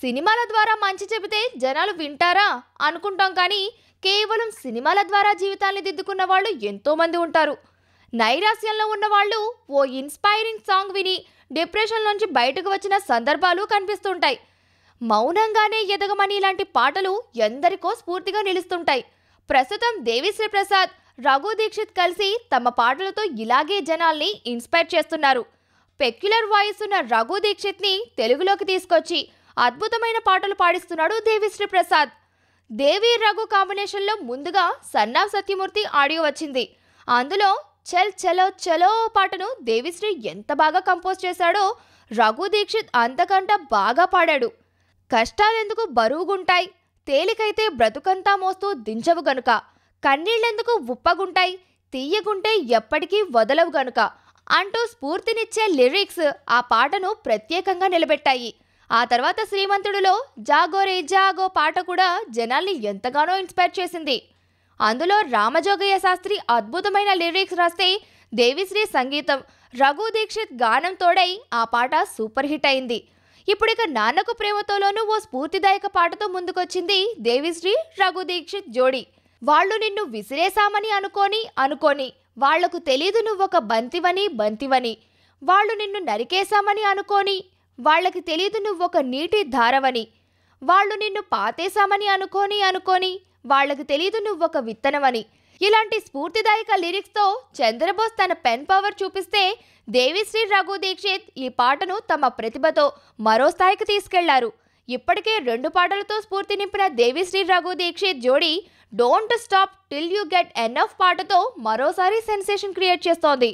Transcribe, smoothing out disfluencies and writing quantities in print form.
సినిమాల ద్వారా మంచి చెబితే జనాలు వింటారా అనుకుంటాం కానీ కేవలం సినిమాల ద్వారా జీవితాన్ని దిద్దుకున్న వాళ్ళు ఎంతో మంది ఉంటారు. నైరాశ్యంలో ఉన్న వాళ్ళు ఓ ఇన్స్పైరింగ్ సాంగ్ విని డిప్రెషన్ నుంచి బయటకు వచ్చిన సందర్భాలు కనిపిస్తుంటాయి. మౌనంగానే ఎదగమని ఇలాంటి పాటలు ఎందరికో స్ఫూర్తిగా నిలుస్తుంటాయి. ప్రస్తుతం దేవిశ్రీ ప్రసాద్, రఘు దీక్షిత్ కలిసి తమ పాటలతో ఇలాగే జనాల్ని ఇన్స్పైర్ చేస్తున్నారు. పెక్యులర్ వాయిస్ ఉన్న రఘు దీక్షిత్ని తెలుగులోకి తీసుకొచ్చి అద్భుతమైన పాటలు పాడిస్తున్నాడు దేవిశ్రీ ప్రసాద్. దేవి రఘు కాంబినేషన్లో ముందుగా సన్నా సత్యమూర్తి ఆడియో వచ్చింది. అందులో చల్ చలో చలో పాటను దేవిశ్రీ ఎంత బాగా కంపోజ్ చేశాడో రఘు దీక్షిత్ అంతకంట బాగా పాడాడు. కష్టాలెందుకు బరువుగుంటాయి, తేలికైతే బ్రతుకంతా మోస్తూ దించవు గనుక, కన్నీళ్లెందుకు ఉప్పగుంటాయి, తీయగుంటే ఎప్పటికీ వదలవు గనుక అంటూ స్ఫూర్తినిచ్చే లిరిక్స్ ఆ పాటను ప్రత్యేకంగా నిలబెట్టాయి. ఆ తర్వాత శ్రీమంతుడిలో జాగో రే జాగో పాట కూడా జనాల్ని ఎంతగానో ఇన్స్పైర్ చేసింది. అందులో రామజోగయ్య శాస్త్రి అద్భుతమైన లిరిక్స్ రాస్తే దేవిశ్రీ సంగీతం, రఘు దీక్షిత్ గానం తోడై ఆ పాట సూపర్ హిట్ అయింది. ఇప్పుడిక నాన్నకు ప్రేమతోలోనూ ఓ స్ఫూర్తిదాయక పాటతో ముందుకొచ్చింది దేవిశ్రీ రఘు దీక్షిత్ జోడి. వాళ్ళు నిన్ను విసిరేశామని అనుకోని వాళ్లకు తెలీదు నువ్వొక బంతివని, వాళ్ళు నిన్ను నరికేశామని అనుకోని వాళ్ళకి తెలీదు నువ్వొక నీటి ధారవని, వాళ్ళు నిన్ను పాతేశామని అనుకోని వాళ్ళకి తెలీదు నువ్వొక విత్తనమని. ఇలాంటి స్ఫూర్తిదాయక లిరిక్స్తో చంద్రబోస్ తన పెన్ పవర్ చూపిస్తే దేవిశ్రీ రఘు దీక్షిత్ ఈ పాటను తమ ప్రతిభతో మరో స్థాయికి తీసుకెళ్లారు. ఇప్పటికే 2 పాటలతో స్ఫూర్తి నింపిన దేవిశ్రీ రఘు దీక్షిత్ జోడీ don't stop till you get enough పాటతో మరోసారి సెన్సేషన్ క్రియేట్ చేస్తోంది.